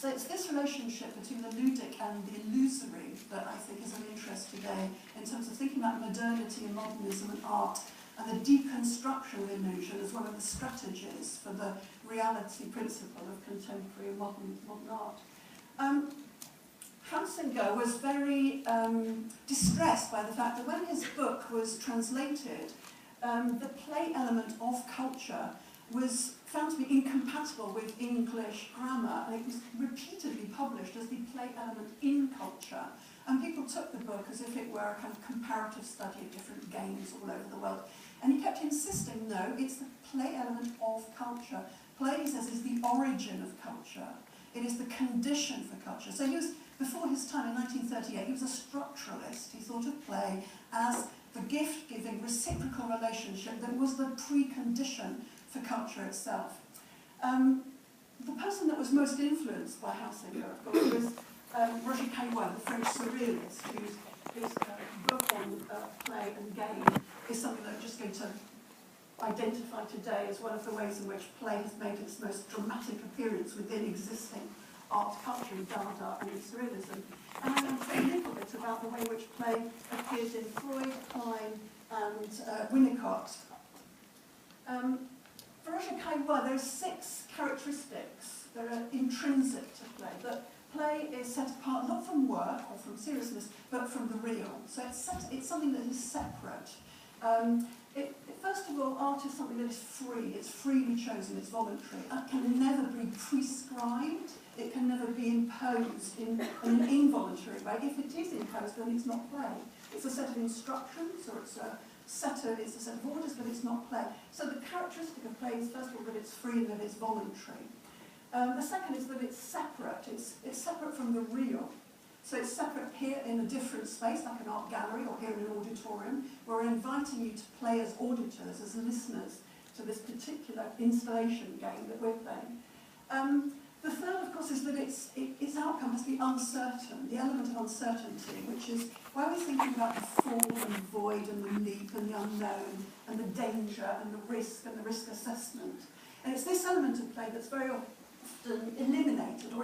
So it's this relationship between the ludic and the illusory that I think is of interest today in terms of thinking about modernity and modernism and art, and the deconstruction of illusion as one of the strategies for the reality principle of contemporary modern art. Hunsinger was very distressed by the fact that when his book was translated, the play element of culture was found to be incompatible with English grammar, and it was repeatedly published as the play element in culture. And people took the book as if it were a kind of comparative study of different games all over the world. And he kept insisting, no, it's the play element of culture. Play, he says, is the origin of culture. It is the condition for culture. So he was, before his time in 1938, he was a structuralist. He thought of play as the gift-giving reciprocal relationship that was the precondition for culture itself. The person that was most influenced by Hunsinger, of course, was Roger Caillois, the French surrealist, whose book on play and game is something that I'm just going to identify today as one of the ways in which play has made its most dramatic appearance within existing art culture in Dada and in Surrealism. And I'm going to say a little bit about the way in which play appears in Freud, Klein, and Winnicott. For Roger Caillois, there are 6 characteristics that are intrinsic to play. That play is set apart not from work or from seriousness, but from the real. So it's something that is separate. First of all, art is something that is free. It's freely chosen. It's voluntary. It can never be prescribed. It can never be imposed in an involuntary way. If it is imposed, then it's not play. It's a set of instructions, or it's a set of orders, but it's not play. So the characteristic of play is, first of all, that it's free and that it's voluntary. The second is that it's separate. It's separate from the real. So it's separate here in a different space, like an art gallery or here in an auditorium. We're inviting you to play as auditors, as listeners, to this particular installation game that we're playing. The third, of course, is that its outcome must be uncertain, the element of uncertainty, which is why we're thinking about the fall and the void and the leap and the unknown and the danger and the risk assessment. And it's this element of play that's very often eliminated or